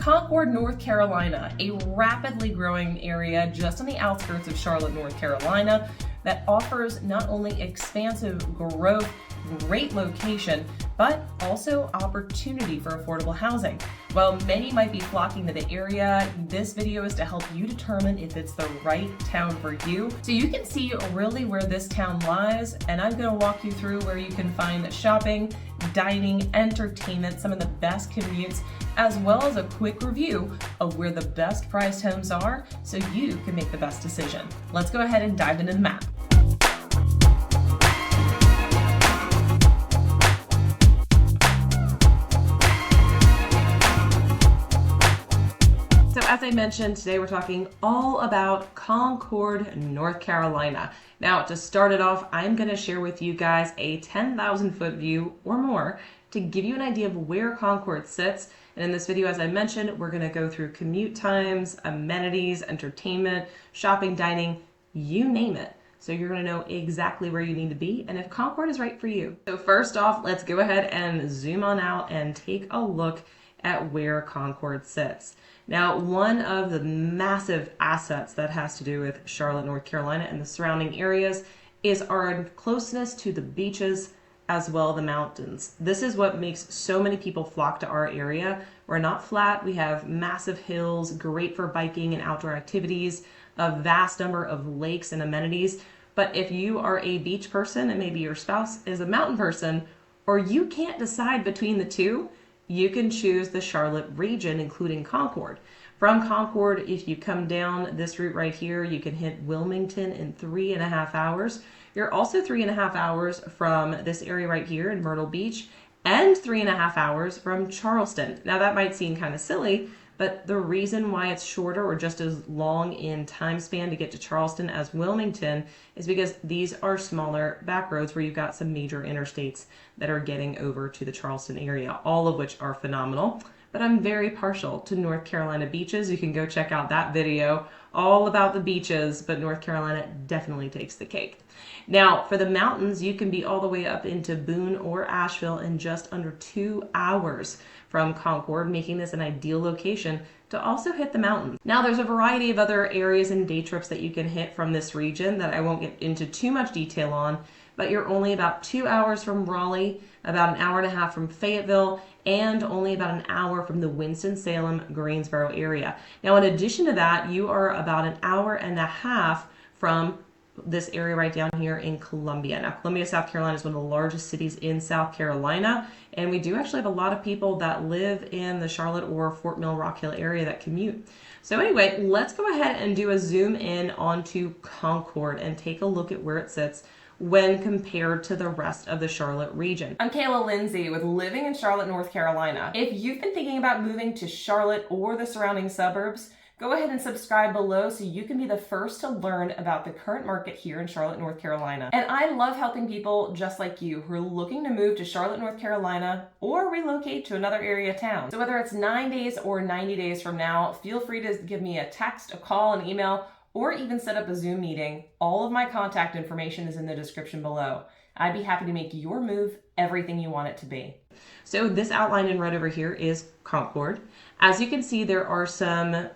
Concord, North Carolina, a rapidly growing area just on the outskirts of Charlotte, North Carolina, that offers not only expansive growth, great location, but also opportunity for affordable housing. While many might be flocking to the area, this video is to help you determine if it's the right town for you. So you can see really where this town lies, and I'm going to walk you through where you can find shopping, dining, entertainment, some of the best commutes, as well as a quick review of where the best priced homes are so you can make the best decision. Let's go ahead and dive into the map. So as I mentioned, today we're talking all about Concord, North Carolina. Now, to start it off, I'm going to share with you guys a 10,000 foot view or more to give you an idea of where Concord sits. And in this video, as I mentioned, we're going to go through commute times, amenities, entertainment, shopping, dining, you name it. So you're going to know exactly where you need to be and if Concord is right for you. So first off, let's go ahead and zoom on out and take a look at where Concord sits. Now, one of the massive assets that has to do with Charlotte, North Carolina and the surrounding areas is our closeness to the beaches as well as the mountains. This is what makes so many people flock to our area. We're not flat. We have massive hills, great for biking and outdoor activities, a vast number of lakes and amenities. But if you are a beach person and maybe your spouse is a mountain person, or you can't decide between the two, you can choose the Charlotte region, including Concord. From Concord, if you come down this route right here, you can hit Wilmington in 3.5 hours. You're also 3.5 hours from this area right here in Myrtle Beach and 3.5 hours from Charleston. Now that might seem kind of silly, but the reason why it's shorter or just as long in time span to get to Charleston as Wilmington is because these are smaller back roads where you've got some major interstates that are getting over to the Charleston area, all of which are phenomenal. But I'm very partial to North Carolina beaches. You can go check out that video all about the beaches, but North Carolina definitely takes the cake. Now, for the mountains, you can be all the way up into Boone or Asheville in just under 2 hours from Concord, making this an ideal location to also hit the mountains. Now, there's a variety of other areas and day trips that you can hit from this region that I won't get into too much detail on, but you're only about 2 hours from Raleigh, about 1.5 hours from Fayetteville, and only about 1 hour from the Winston-Salem, Greensboro area. Now, in addition to that, you are about 1.5 hours from this area right down here in Columbia. Now, Columbia, South Carolina is one of the largest cities in South Carolina, and we do actually have a lot of people that live in the Charlotte or Fort Mill, Rock Hill area that commute. So anyway, let's go ahead and do a zoom in onto Concord and take a look at where it sits when compared to the rest of the Charlotte region. I'm 𝗖𝗁 with Living in Charlotte, North Carolina. If you've been thinking about moving to Charlotte or the surrounding suburbs, go ahead and subscribe below so you can be the first to learn about the current market here in Charlotte, North Carolina. And I love helping people just like you who are looking to move to Charlotte, North Carolina or relocate to another area town. So whether it's 9 days or 90 days from now, feel free to give me a text, a call, an email, or even set up a Zoom meeting. All of my contact information is in the description below. I'd be happy to make your move everything you want it to be. So this outline in red over here is Concord. As you can see, there are some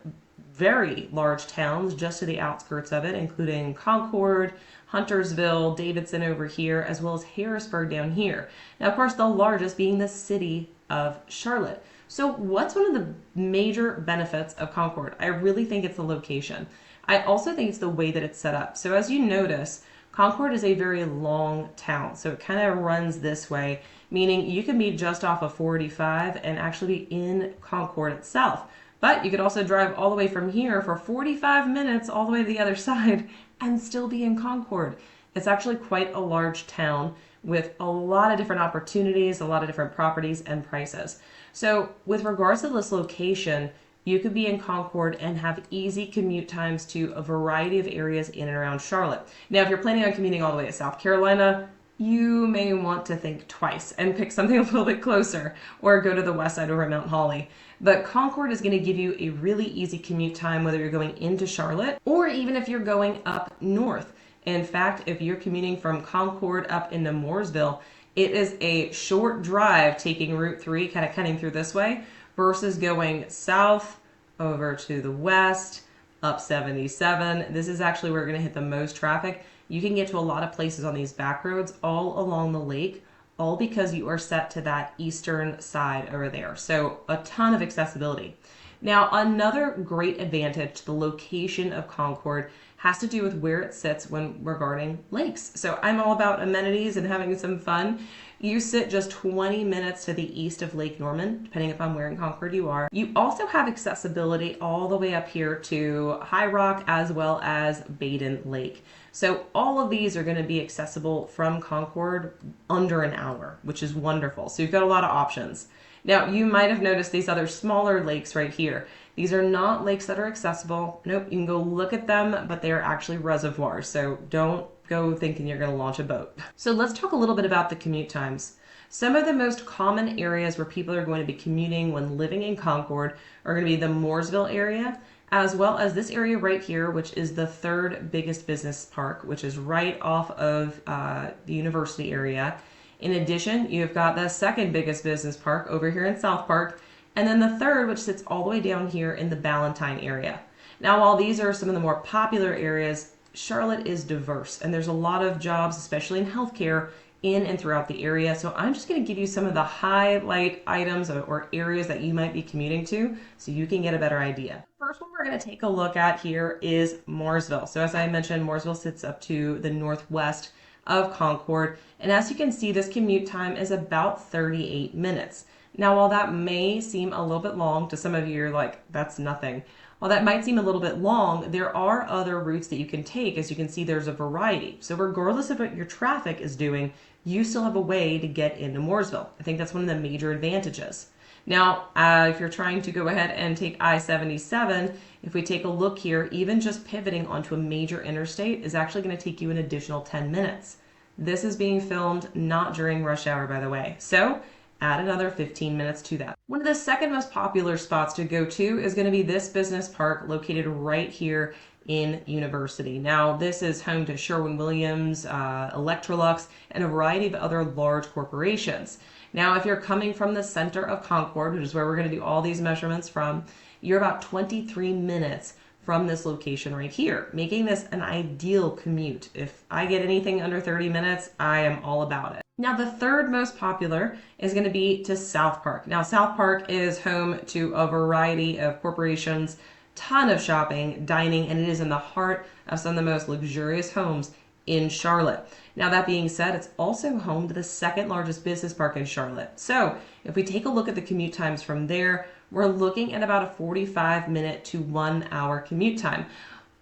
very large towns just to the outskirts of it, including Concord, Huntersville, Davidson over here, as well as Harrisburg down here. Now, of course, the largest being the city of Charlotte. So what's one of the major benefits of Concord? I really think it's the location. I also think it's the way that it's set up. So as you notice, Concord is a very long town. So it kind of runs this way, meaning you can be just off of 485 and actually be in Concord itself. But you could also drive all the way from here for 45 minutes all the way to the other side and still be in Concord. It's actually quite a large town with a lot of different opportunities, a lot of different properties and prices. So with regards to this location, you could be in Concord and have easy commute times to a variety of areas in and around Charlotte. Now, if you're planning on commuting all the way to South Carolina, you may want to think twice and pick something a little bit closer or go to the west side over at Mount Holly. But Concord is going to give you a really easy commute time whether you're going into Charlotte or even if you're going up north. In fact, if you're commuting from Concord up into Mooresville, it is a short drive taking Route 3, kind of cutting through this way, versus going south over to the west, up 77. This is actually where we're going to hit the most traffic. You can get to a lot of places on these back roads all along the lake, all because you are set to that eastern side over there. So a ton of accessibility. Now, another great advantage to the location of Concord has to do with where it sits when regarding lakes. So I'm all about amenities and having some fun. You sit just 20 minutes to the east of Lake Norman, depending upon where in Concord you are. You also have accessibility all the way up here to High Rock as well as Baden Lake. So all of these are going to be accessible from Concord under an hour, which is wonderful. So you've got a lot of options. Now, you might have noticed these other smaller lakes right here. These are not lakes that are accessible. Nope, you can go look at them, but they are actually reservoirs. So don't go thinking you're going to launch a boat. So let's talk a little bit about the commute times. Some of the most common areas where people are going to be commuting when living in Concord are going to be the Mooresville area, as well as this area right here, which is the third biggest business park, which is right off of the university area. In addition, you've got the second biggest business park over here in South Park, and then the third, which sits all the way down here in the Ballantyne area. Now, while these are some of the more popular areas, Charlotte is diverse, and there's a lot of jobs, especially in healthcare, in and throughout the area. So I'm just going to give you some of the highlight items or areas that you might be commuting to so you can get a better idea. The first one we're going to take a look at here is Mooresville. So as I mentioned, Mooresville sits up to the northwest of Concord, and as you can see, this commute time is about 38 minutes. Now, while that may seem a little bit long to some of you, you're like, that's nothing. While that might seem a little bit long, there are other routes that you can take. As you can see, there's a variety. So regardless of what your traffic is doing, you still have a way to get into Mooresville. I think that's one of the major advantages. Now, if you're trying to go ahead and take I-77, if we take a look here, even just pivoting onto a major interstate is actually going to take you an additional 10 minutes. This is being filmed not during rush hour, by the way. So add another 15 minutes to that. One of the second most popular spots to go to is going to be this business park located right here in University. Now, this is home to Sherwin-Williams, Electrolux, and a variety of other large corporations. Now, if you're coming from the center of Concord, which is where we're going to do all these measurements from, you're about 23 minutes from this location right here, making this an ideal commute. If I get anything under 30 minutes, I am all about it. Now, the third most popular is going to be to South Park. Now, South Park is home to a variety of corporations, ton of shopping, dining, and it is in the heart of some of the most luxurious homes in Charlotte. Now, that being said, it's also home to the second largest business park in Charlotte. So if we take a look at the commute times from there, we're looking at about a 45-minute to 1 hour commute time.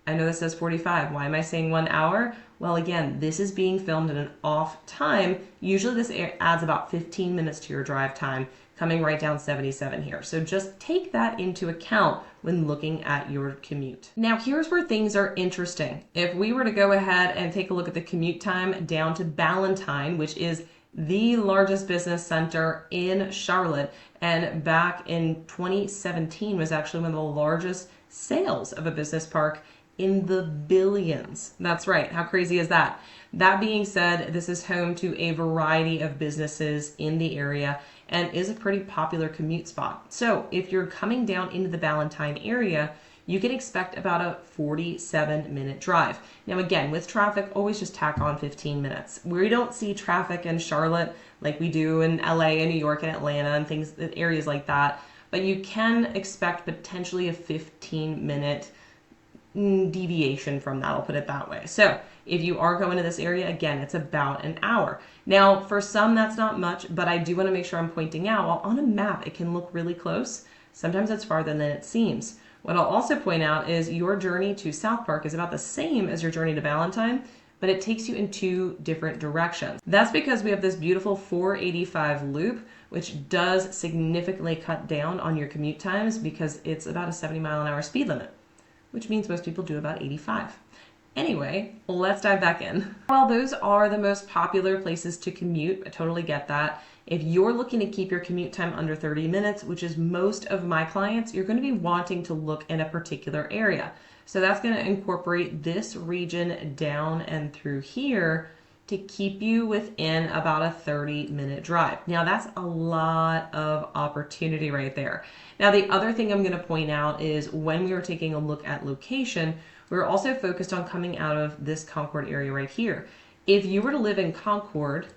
I know this says 45. Why am I saying 1 hour? Well, again, this is being filmed at an off time. Usually this adds about 15 minutes to your drive time, coming right down 77 here. So just take that into account when looking at your commute. Now, here's where things are interesting. If we were to go ahead and take a look at the commute time down to Ballantyne, which is the largest business center in Charlotte, and back in 2017 was actually one of the largest sales of a business park in the billions. That's right. How crazy is that? That being said, this is home to a variety of businesses in the area and is a pretty popular commute spot. So if you're coming down into the Ballantyne area, you can expect about a 47-minute drive. Now again, with traffic, always just tack on 15 minutes. We don't see traffic in Charlotte like we do in LA and New York and Atlanta and things, areas like that, but you can expect potentially a 15-minute deviation from that, I'll put it that way. So if you are going to this area, again, it's about an hour. Now, for some, that's not much, but I do want to make sure I'm pointing out, while on a map, it can look really close. Sometimes it's farther than it seems. What I'll also point out is your journey to South Park is about the same as your journey to Ballantyne, but it takes you in two different directions. That's because we have this beautiful 485 loop, which does significantly cut down on your commute times because it's about a 70-mile-an-hour speed limit, which means most people do about 85. Anyway, let's dive back in. While those are the most popular places to commute, I totally get that. If you're looking to keep your commute time under 30 minutes, which is most of my clients, you're going to be wanting to look in a particular area. So that's going to incorporate this region down and through here to keep you within about a 30-minute drive. Now that's a lot of opportunity right there. Now the other thing I'm going to point out is when we were taking a look at location, we were also focused on coming out of this Concord area right here. If you were to live in Concord,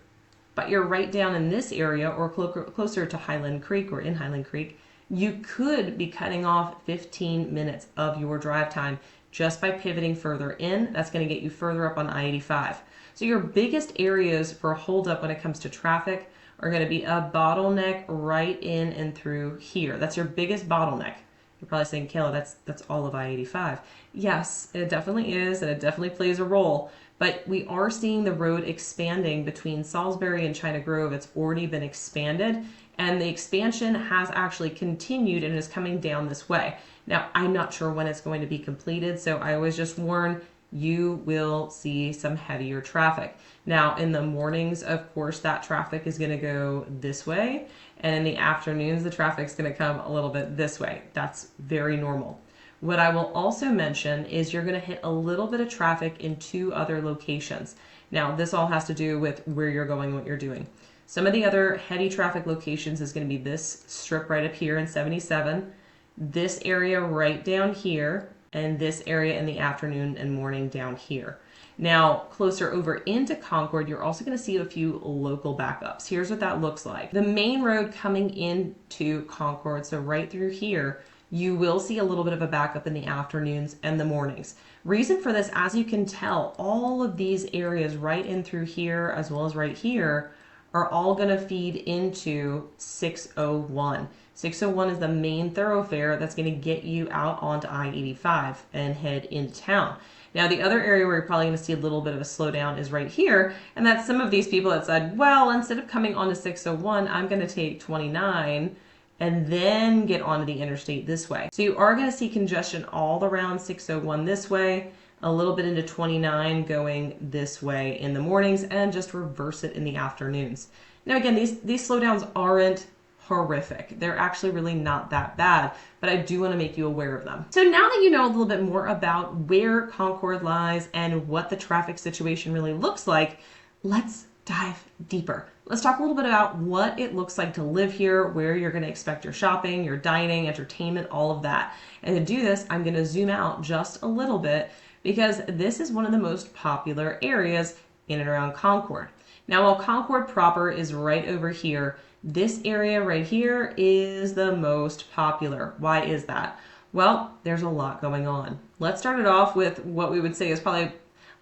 but you're right down in this area or closer to Highland Creek or in Highland Creek, you could be cutting off 15 minutes of your drive time just by pivoting further in. That's going to get you further up on I-85. So your biggest areas for a holdup when it comes to traffic are going to be a bottleneck right in and through here. That's your biggest bottleneck. You're probably saying, Kayla, that's all of I-85. Yes, it definitely is, and it definitely plays a role. But we are seeing the road expanding between Salisbury and China Grove. It's already been expanded, and the expansion has actually continued and is coming down this way. Now, I'm not sure when it's going to be completed, so I always just warn you will see some heavier traffic. Now, in the mornings, of course, that traffic is going to go this way, and in the afternoons, the traffic's going to come a little bit this way. That's very normal. What I will also mention is you're going to hit a little bit of traffic in two other locations. Now, this all has to do with where you're going, what you're doing. Some of the other heavy traffic locations is going to be this strip right up here in 77, this area right down here, and this area in the afternoon and morning down here. Now, closer over into Concord, you're also going to see a few local backups. Here's what that looks like. The main road coming into Concord, so right through here, you will see a little bit of a backup in the afternoons and the mornings. Reason for this, as you can tell, all of these areas right in through here as well as right here are all going to feed into 601. 601 is the main thoroughfare that's going to get you out onto I-85 and head into town. Now, the other area where you're probably going to see a little bit of a slowdown is right here, and that's some of these people that said, well, instead of coming onto 601, I'm going to take 29 and then get onto the interstate this way. So you are going to see congestion all around 601 this way, a little bit into 29 going this way in the mornings, and just reverse it in the afternoons. Now again, these slowdowns aren't horrific. They're actually really not that bad, but I do want to make you aware of them. So now that you know a little bit more about where Concord lies and what the traffic situation really looks like, let's dive deeper. Let's talk a little bit about what it looks like to live here, where you're going to expect your shopping, your dining, entertainment, all of that. And to do this, I'm going to zoom out just a little bit because this is one of the most popular areas in and around Concord. Now, while Concord proper is right over here, this area right here is the most popular. Why is that? Well, there's a lot going on. Let's start it off with what we would say is probably,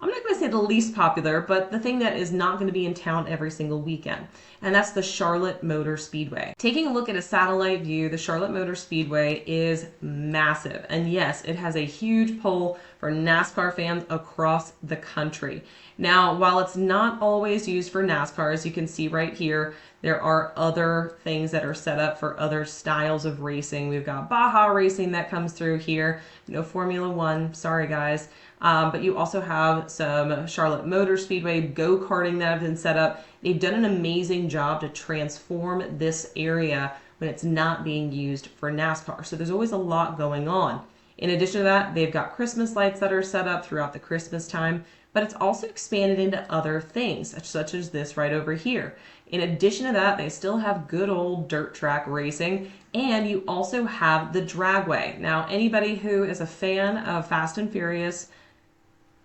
I'm not going to say the least popular, but the thing that is not going to be in town every single weekend, and that's the Charlotte Motor Speedway. Taking a look at a satellite view, the Charlotte Motor Speedway is massive, and yes, it has a huge pull for NASCAR fans across the country. Now, while it's not always used for NASCAR, as you can see right here, there are other things that are set up for other styles of racing. We've got Baja racing that comes through here, no Formula One, sorry guys. But you also have some Charlotte Motor Speedway go-karting that have been set up. They've done an amazing job to transform this area when it's not being used for NASCAR. So there's always a lot going on. In addition to that, they've got Christmas lights that are set up throughout the Christmas time, but it's also expanded into other things, such as this right over here. In addition to that, they still have good old dirt track racing, and you also have the dragway. Now, anybody who is a fan of Fast and Furious,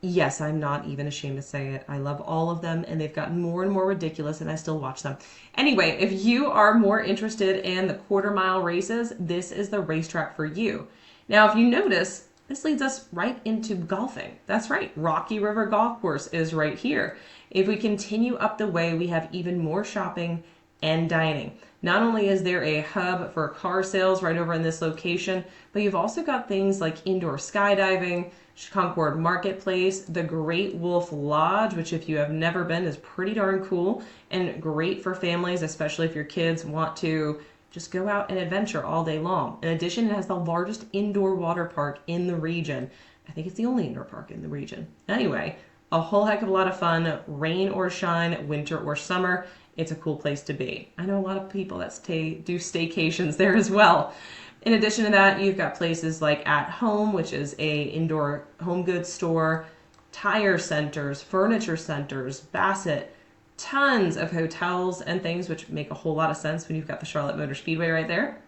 yes, I'm not even ashamed to say it. I love all of them, and they've gotten more and more ridiculous, and I still watch them. Anyway, if you are more interested in the quarter-mile races, this is the racetrack for you. Now, if you notice, this leads us right into golfing. That's right, Rocky River Golf Course is right here. If we continue up the way, we have even more shopping and dining. Not only is there a hub for car sales right over in this location, but you've also got things like indoor skydiving, Concord Marketplace, the Great Wolf Lodge, which if you have never been is pretty darn cool and great for families, especially if your kids want to just go out and adventure all day long. In addition, it has the largest indoor water park in the region. I think it's the only indoor park in the region. Anyway, a whole heck of a lot of fun, rain or shine, winter or summer. It's a cool place to be. I know a lot of people that do staycations there as well. In addition to that, you've got places like At Home, which is a indoor home goods store. tire centers, furniture centers, Bassett, tons of hotels and things, which make a whole lot of sense when you've got the Charlotte Motor Speedway right there.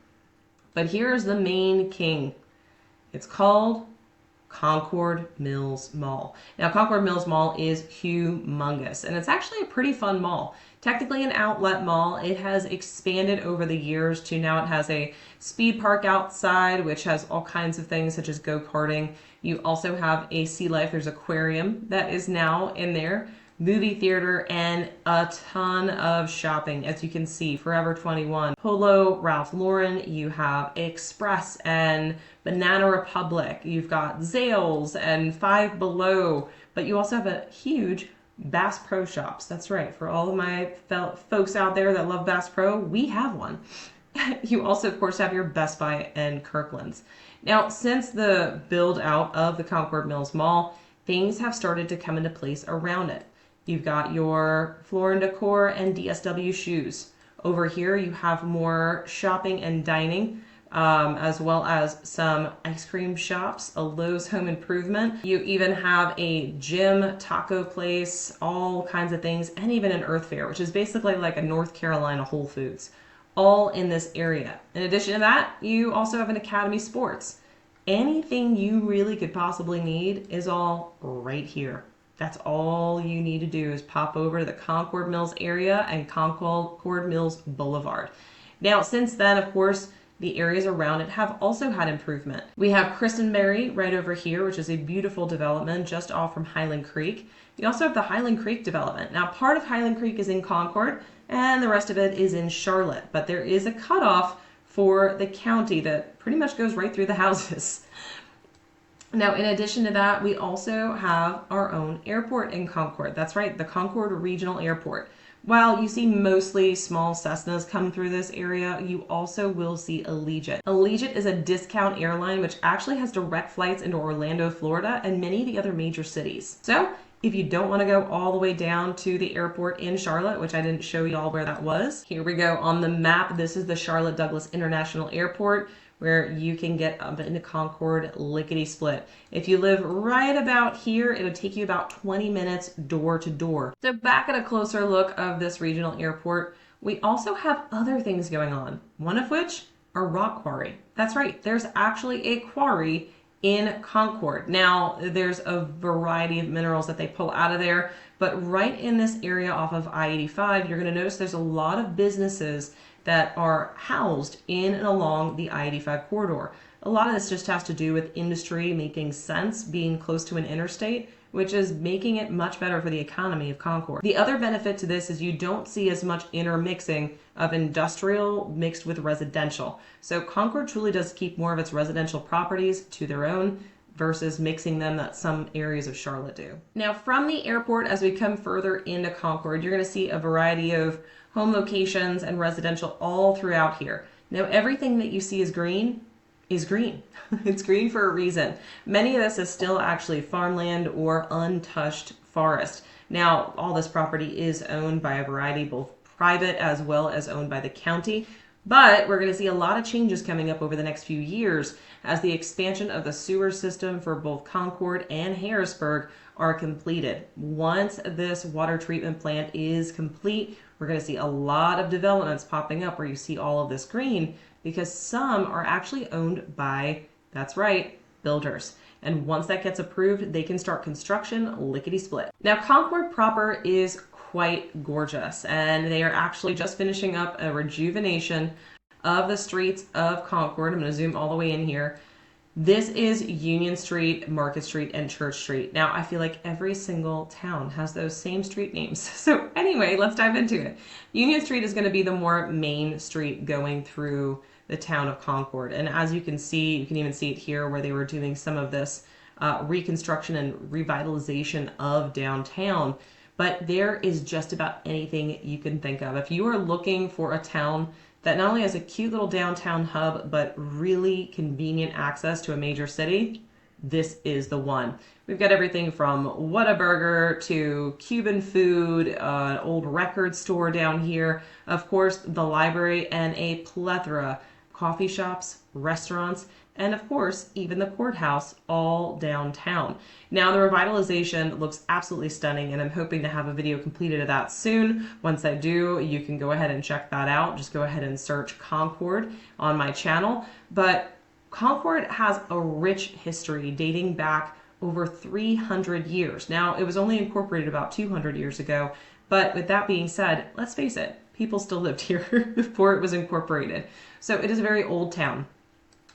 But here's the main king. It's called Concord Mills Mall. Now, Concord Mills Mall is humongous, and it's actually a pretty fun mall. Technically an outlet mall. It has expanded over the years to now it has a speed park outside, which has all kinds of things such as go-karting. You also have a sea life. There's an aquarium that is now in there, movie theater, and a ton of shopping. As you can see, Forever 21, Polo, Ralph Lauren, you have Express and Banana Republic. You've got Zales and Five Below, but you also have a huge Bass Pro Shops. That's right. For all of my folks out there that love Bass Pro, we have one. You also, of course, have your Best Buy and Kirkland's. Now, since the build out of the Concord Mills Mall, things have started to come into place around it. You've got your Floor & Decor and DSW shoes. Over here, you have more shopping and dining, as well as some ice cream shops, a Lowe's Home Improvement. You even have a gym, taco place, all kinds of things, and even an Earth Fair, which is basically like a North Carolina Whole Foods, all in this area. In addition to that, you also have an Academy Sports. Anything you really could possibly need is all right here. That's all you need to do is pop over to the Concord Mills area and Concord Mills Boulevard. Now, since then, of course, the areas around it have also had improvement. We have Christenberry right over here, which is a beautiful development just off from Highland Creek. You also have the Highland Creek development. Now, part of Highland Creek is in Concord, and the rest of it is in Charlotte. But there is a cutoff for the county that pretty much goes right through the houses. Now, in addition to that, we also have our own airport in Concord. That's right, the Concord Regional Airport. While you see mostly small Cessnas come through this area, you also will see Allegiant. Allegiant is a discount airline which actually has direct flights into Orlando, Florida, and many of the other major cities. So, if you don't want to go all the way down to the airport in Charlotte, which I didn't show y'all where that was, here we go on the map. This is the Charlotte Douglas International Airport, where you can get up into Concord lickety-split. If you live right about here, it would take you about 20 minutes door to door. So back at a closer look of this regional airport, we also have other things going on, one of which a rock quarry. That's right, there's actually a quarry in Concord. Now, there's a variety of minerals that they pull out of there, but right in this area off of I-85, you're going to notice there's a lot of businesses that are housed in and along the I-85 corridor. A lot of this just has to do with industry making sense, being close to an interstate, which is making it much better for the economy of Concord. The other benefit to this is you don't see as much intermixing of industrial mixed with residential. So Concord truly does keep more of its residential properties to their own versus mixing them that some areas of Charlotte do. Now, from the airport, as we come further into Concord, you're going to see a variety of home locations and residential all throughout here. Now, everything that you see is green is green. It's green for a reason. Many of this is still actually farmland or untouched forest. Now, all this property is owned by a variety, both private as well as owned by the county. But we're going to see a lot of changes coming up over the next few years as the expansion of the sewer system for both Concord and Harrisburg are completed. Once this water treatment plant is complete, we're going to see a lot of developments popping up where you see all of this green because some are actually owned by, that's right, builders. And once that gets approved, they can start construction lickety-split. Now, Concord proper is quite gorgeous, and they are actually just finishing up a rejuvenation of the streets of Concord. I'm going to zoom all the way in here. This is Union Street, Market Street, and Church Street. Now, I feel like every single town has those same street names. So anyway, let's dive into it. Union Street is going to be the more main street going through the town of Concord. And as you can see, you can even see it here where they were doing some of this reconstruction and revitalization of downtown. But there is just about anything you can think of. If you are looking for a town that not only has a cute little downtown hub, but really convenient access to a major city, this is the one. We've got everything from Whataburger to Cuban food, an old record store down here, of course, the library, and a plethora of coffee shops, restaurants. and of course, even the courthouse, all downtown. Now, the revitalization looks absolutely stunning, and I'm hoping to have a video completed of that soon. Once I do, you can go ahead and check that out. Just go ahead and search Concord on my channel. But Concord has a rich history dating back over 300 years. Now, it was only incorporated about 200 years ago, but with that being said, let's face it, people still lived here before it was incorporated. So it is a very old town.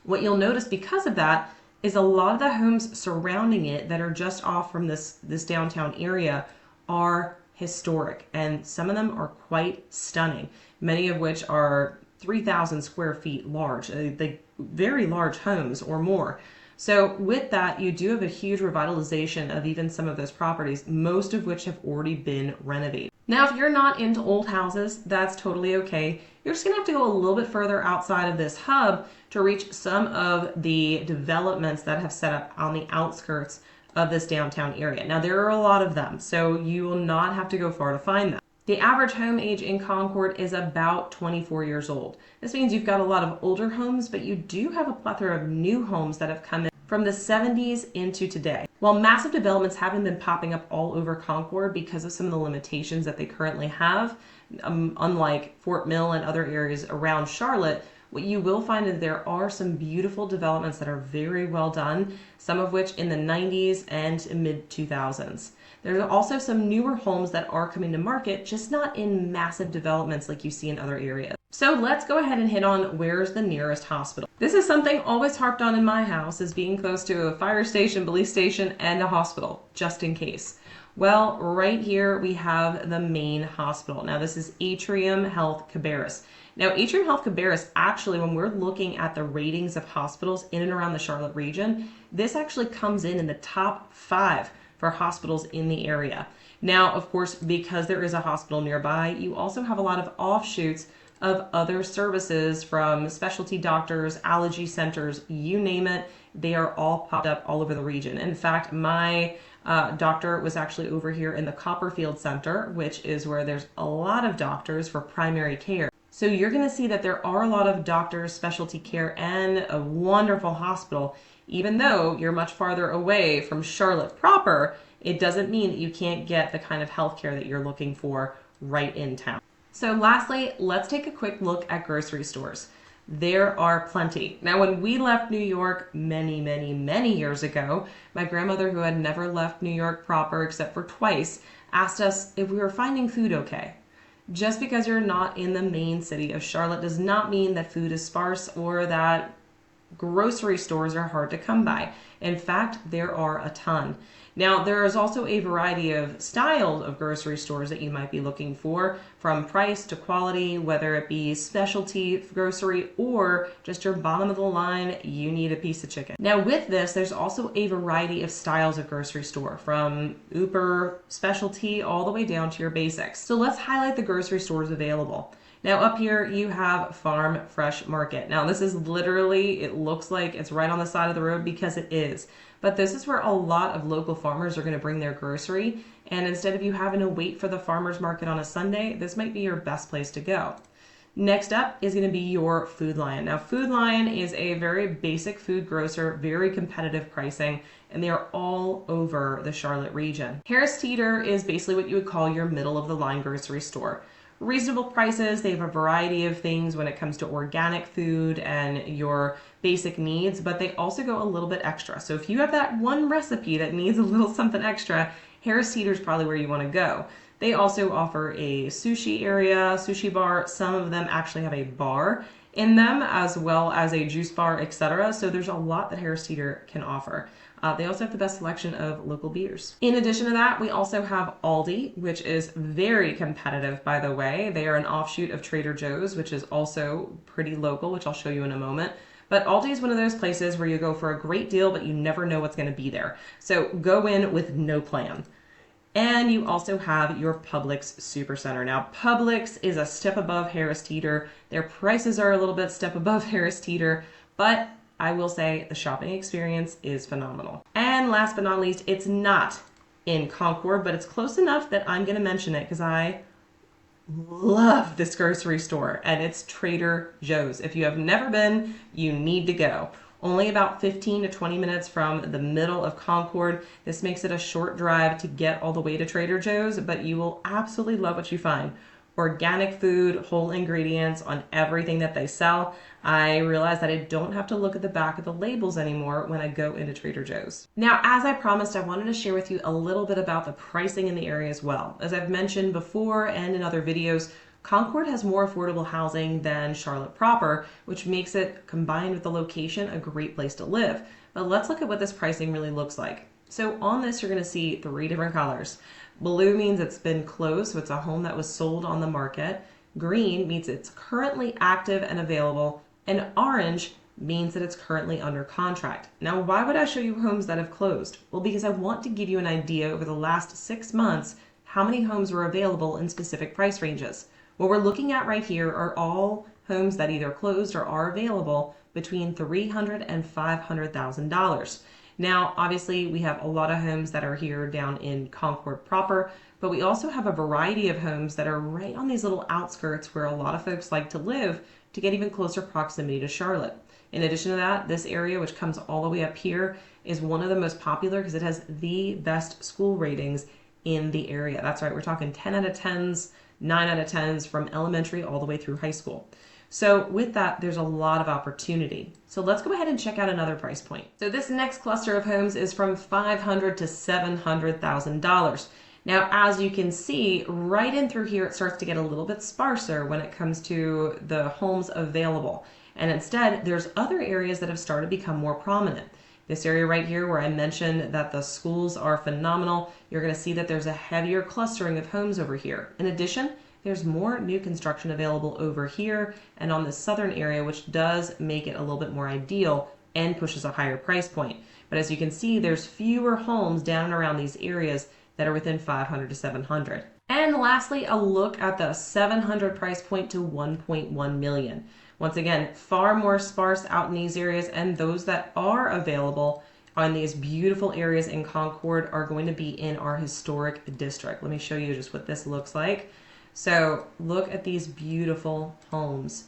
What you'll notice because of that is a lot of the homes surrounding it that are just off from this downtown area are historic, and some of them are quite stunning, many of which are 3,000 square feet large, very large homes or more. So with that, you do have a huge revitalization of even some of those properties, most of which have already been renovated. Now, if you're not into old houses, that's totally okay. You're just gonna have to go a little bit further outside of this hub to reach some of the developments that have set up on the outskirts of this downtown area. Now, there are a lot of them, so you will not have to go far to find them. The average home age in Concord is about 24 years old. This means you've got a lot of older homes, but you do have a plethora of new homes that have come in from the 70s into today. While massive developments haven't been popping up all over Concord because of some of the limitations that they currently have, unlike Fort Mill and other areas around Charlotte, what you will find is there are some beautiful developments that are very well done, some of which in the 90s and mid 2000s. There's also some newer homes that are coming to market, just not in massive developments like you see in other areas. So let's go ahead and hit on where's the nearest hospital. This is something always harped on in my house, is being close to a fire station, police station, and a hospital, just in case. Well, right here we have the main hospital. Now this is 𝗖𝗄迄𝗁 Now 𝗖𝗄迄𝗁 actually, when we're looking at the ratings of hospitals in and around the Charlotte region, this actually comes in the top 5 for hospitals in the area. Now, of course, because there is a hospital nearby, you also have a lot of offshoots of other services from specialty doctors, allergy centers, you name it. They are all popped up all over the region. In fact, my doctor was actually over here in the Copperfield Center, which is where there's a lot of doctors for primary care. So you're going to see that there are a lot of doctors, specialty care, and a wonderful hospital. Even though you're much farther away from Charlotte proper, it doesn't mean that you can't get the kind of healthcare that you're looking for right in town. So lastly, let's take a quick look at grocery stores. There are plenty. Now, when we left New York many, many, many years ago, my grandmother, who had never left New York proper except for twice, asked us if we were finding food okay. Just because you're not in the main city of Charlotte does not mean that food is sparse or that grocery stores are hard to come by. In fact, there are a ton. Now, there is also a variety of styles of grocery stores that you might be looking for, from price to quality, whether it be specialty grocery or just your bottom of the line, you need a piece of chicken. Now, with this, there's also a variety of styles of grocery store, from uber specialty all the way down to your basics. So let's highlight the grocery stores available. Now up here you have Farm Fresh Market. Now this is literally, it looks like it's right on the side of the road because it is. But this is where a lot of local farmers are going to bring their grocery. And instead of you having to wait for the farmer's market on a Sunday, this might be your best place to go. Next up is going to be your Food Lion. Now Food Lion is a very basic food grocer, very competitive pricing, and they are all over the Charlotte region. Harris Teeter is basically what you would call your middle of the line grocery store. Reasonable prices. They have a variety of things when it comes to organic food and your basic needs, but they also go a little bit extra. So if you have that one recipe that needs a little something extra, Harris Teeter is probably where you want to go. They also offer a sushi area, sushi bar. Some of them actually have a bar in them, as well as a juice bar, etc. So there's a lot that Harris Teeter can offer. They also have the best selection of local beers. In addition to that, we also have Aldi, which is very competitive, by the way. They are an offshoot of Trader Joe's, which is also pretty local, which I'll show you in a moment. But Aldi is one of those places where you go for a great deal, but you never know what's going to be there. So go in with no plan. And you also have your Publix Supercenter. Now, Publix is a step above Harris Teeter. Their prices are a little bit step above Harris Teeter, but I will say the shopping experience is phenomenal. And last but not least, it's not in Concord, but it's close enough that I'm going to mention it because I love this grocery store, and it's Trader Joe's. If you have never been, you need to go. Only about 15 to 20 minutes from the middle of Concord. This makes it a short drive to get all the way to Trader Joe's, but you will absolutely love what you find. Organic food, whole ingredients on everything that they sell. I realized that I don't have to look at the back of the labels anymore when I go into Trader Joe's. Now, as I promised, I wanted to share with you a little bit about the pricing in the area as well. As I've mentioned before and in other videos, Concord has more affordable housing than Charlotte proper, which makes it, combined with the location, a great place to live. But let's look at what this pricing really looks like. So on this, you're going to see 3 different colors. Blue means it's been closed, so it's a home that was sold on the market. Green means it's currently active and available. And orange means that it's currently under contract. Now, why would I show you homes that have closed? Well, because I want to give you an idea over the last 6 months how many homes were available in specific price ranges. What we're looking at right here are all homes that either closed or are available between $300,000 and $500,000. Now, obviously, we have a lot of homes that are here down in Concord proper, but we also have a variety of homes that are right on these little outskirts where a lot of folks like to live to get even closer proximity to Charlotte. In addition to that, this area, which comes all the way up here, is one of the most popular because it has the best school ratings in the area. That's right, we're talking 10 out of 10s, 9 out of 10s from elementary all the way through high school. So with that, there's a lot of opportunity. So let's go ahead and check out another price point. So this next cluster of homes is from $500,000 to $700,000. Now, as you can see, right in through here, it starts to get a little bit sparser when it comes to the homes available. And instead, there's other areas that have started to become more prominent. This area right here where I mentioned that the schools are phenomenal, you're going to see that there's a heavier clustering of homes over here. In addition, there's more new construction available over here and on the southern area, which does make it a little bit more ideal and pushes a higher price point. But as you can see, there's fewer homes down and around these areas that are within $500,000 to $700,000. And lastly, a look at the $700,000 price point to $1.1 million. Once again, far more sparse out in these areas, and those that are available on these beautiful areas in Concord are going to be in our historic district. Let me show you just what this looks like. So look at these beautiful homes.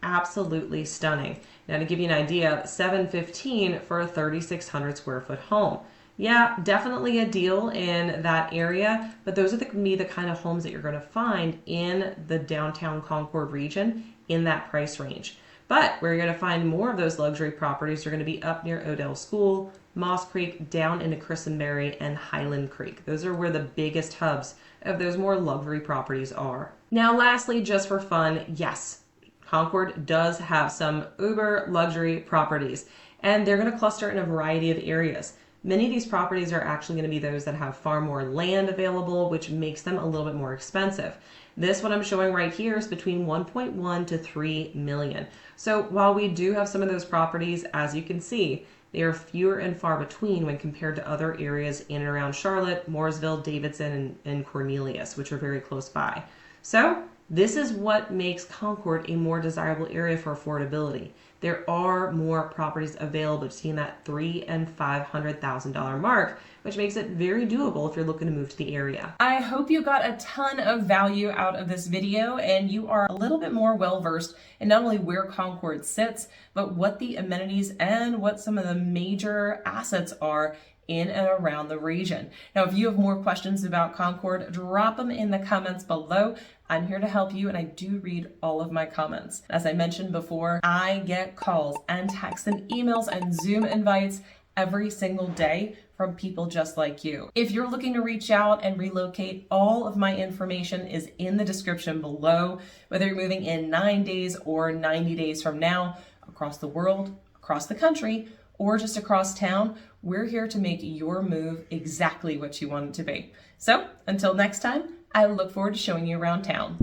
Absolutely stunning. Now to give you an idea, $715,000 for a 3,600 square foot home. Yeah, definitely a deal in that area, but those are going to be the kind of homes that you're going to find in the downtown Concord region in that price range. But where you're going to find more of those luxury properties are going to be up near Odell School, Moss Creek, down into Christenberry, and Highland Creek. Those are where the biggest hubs of those more luxury properties are. Now lastly, just for fun, yes, Concord does have some uber luxury properties, and they're going to cluster in a variety of areas. Many of these properties are actually going to be those that have far more land available, which makes them a little bit more expensive. This, what I'm showing right here, is between 1.1 to 3 million. So while we do have some of those properties, as you can see, they are fewer and far between when compared to other areas in and around Charlotte, Mooresville, Davidson, and Cornelius, which are very close by. So this is what makes Concord a more desirable area for affordability. There are more properties available between that $300,000 and $500,000 mark, which makes it very doable if you're looking to move to the area. I hope you got a ton of value out of this video and you are a little bit more well-versed in not only where Concord sits, but what the amenities and what some of the major assets are in and around the region. Now, if you have more questions about Concord, drop them in the comments below. I'm here to help you, and I do read all of my comments. As I mentioned before, I get calls and texts and emails and Zoom invites every single day from people just like you. If you're looking to reach out and relocate, all of my information is in the description below, whether you're moving in 9 days or 90 days from now, across the world, across the country, or just across town, we're here to make your move exactly what you want it to be. So until next time, I look forward to showing you around town.